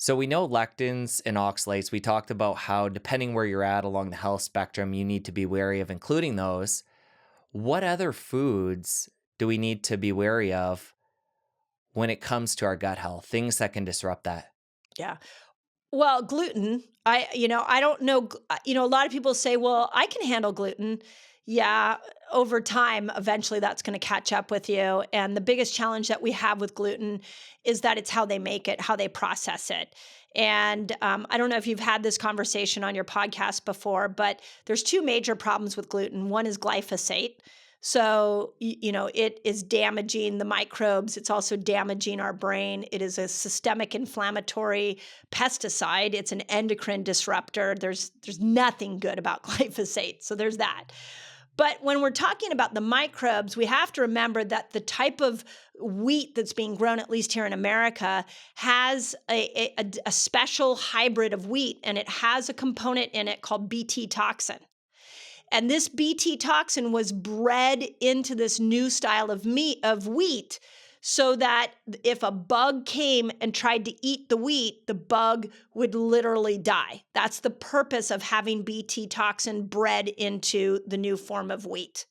So we know lectins and oxalates. We talked about how, depending where you're at along the health spectrum, you need to be wary of including those. What other foods do we need to be wary of when it comes to our gut health? Things that can disrupt that. Yeah. Well, gluten, I don't know, a lot of people say, "Well, I can handle gluten." Yeah, over time, eventually that's gonna catch up with you, and the biggest challenge that we have with gluten is that it's how they make it, how they process it, and, I don't know if you've had this conversation on your podcast before, but there's 2 major problems with gluten. One is glyphosate. So, it is damaging the microbes. It's also damaging our brain. It is a systemic inflammatory pesticide. It's an endocrine disruptor. There's nothing good about glyphosate. So there's that. But when we're talking about the microbes, we have to remember that the type of wheat that's being grown, at least here in America, has a special hybrid of wheat, and it has a component in it called Bt toxin. And this Bt toxin was bred into this new style of wheat so that if a bug came and tried to eat the wheat, the bug would literally die. That's the purpose of having Bt toxin bred into the new form of wheat.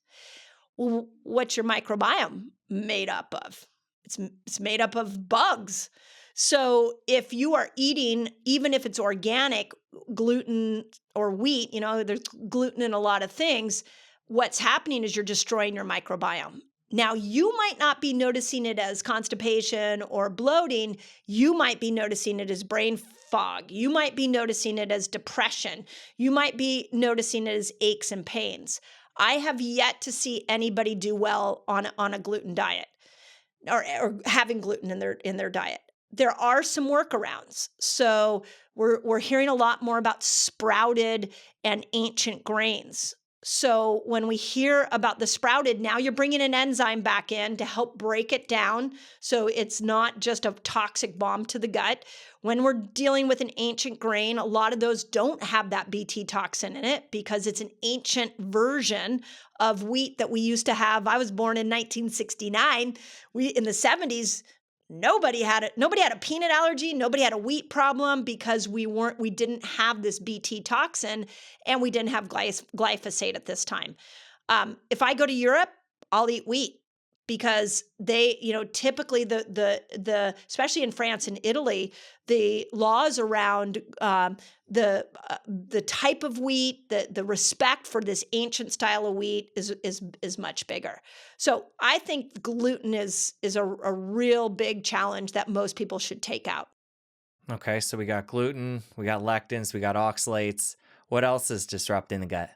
Well, what's your microbiome made up of? It's made up of bugs. So if you are eating, even if it's organic, gluten or wheat, there's gluten in a lot of things. What's happening is you're destroying your microbiome. Now, you might not be noticing it as constipation or bloating. You might be noticing it as brain fog. You might be noticing it as depression. You might be noticing it as aches and pains. I have yet to see anybody do well on a gluten diet or having gluten in their diet. There are some workarounds. So we're hearing a lot more about sprouted and ancient grains. So when we hear about the sprouted, now you're bringing an enzyme back in to help break it down so it's not just a toxic bomb to the gut. When we're dealing with an ancient grain, a lot of those don't have that Bt toxin in it because it's an ancient version of wheat that we used to have. I was born in 1969. We in the 70s, nobody had it. Nobody had a peanut allergy. Nobody had a wheat problem because we didn't have this Bt toxin and we didn't have glyphosate at this time. If I go to Europe, I'll eat wheat because they, typically especially in France and Italy, the laws around the type of wheat, the respect for this ancient style of wheat is much bigger. So I think gluten is a real big challenge that most people should take out. Okay, so we got gluten, we got lectins, we got oxalates. What else is disrupting the gut?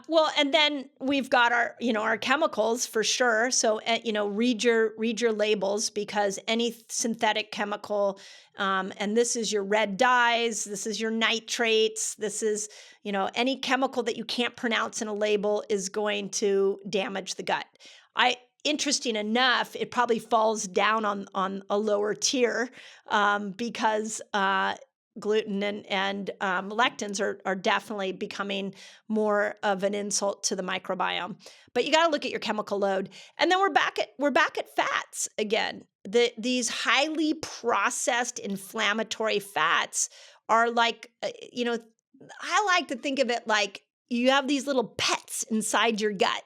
Well, and then we've got our chemicals for sure. So, read your labels because any synthetic chemical, and this is your red dyes, this is your nitrates, this is, any chemical that you can't pronounce in a label is going to damage the gut. Interesting enough, it probably falls down on a lower tier because gluten and lectins are definitely becoming more of an insult to the microbiome. But you got to look at your chemical load, and then we're back at fats again. These highly processed inflammatory fats are like I like to think of it like you have these little pets inside your gut.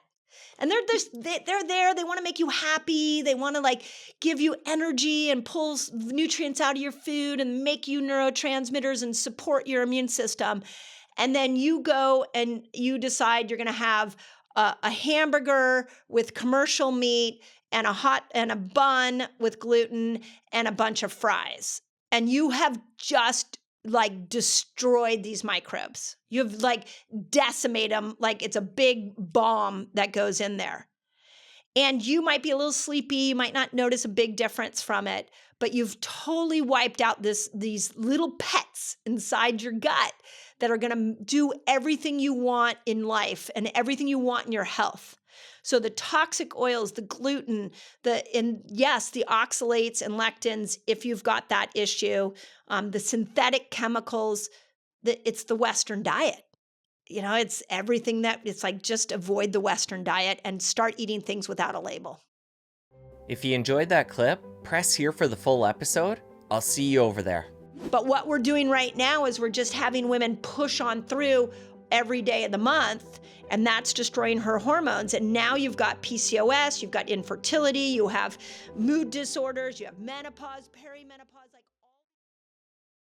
And they're there. They want to make you happy. They want to like give you energy and pull nutrients out of your food and make you neurotransmitters and support your immune system. And then you go and you decide you're going to have a hamburger with commercial meat and a bun with gluten and a bunch of fries. And you have just like destroyed these microbes. You've like decimated them like it's a big bomb that goes in there. And you might be a little sleepy, you might not notice a big difference from it, but you've totally wiped out these little pets inside your gut that are going to do everything you want in life and everything you want in your health. So the toxic oils, the gluten, yes, the oxalates and lectins, if you've got that issue, the synthetic chemicals, it's the Western diet. It's everything that it's like just avoid the Western diet and start eating things without a label. If you enjoyed that clip, press here for the full episode. I'll see you over there. But what we're doing right now is we're just having women push on through every day of the month, and that's destroying her hormones. And now you've got PCOS, you've got infertility, you have mood disorders, you have menopause, perimenopause, like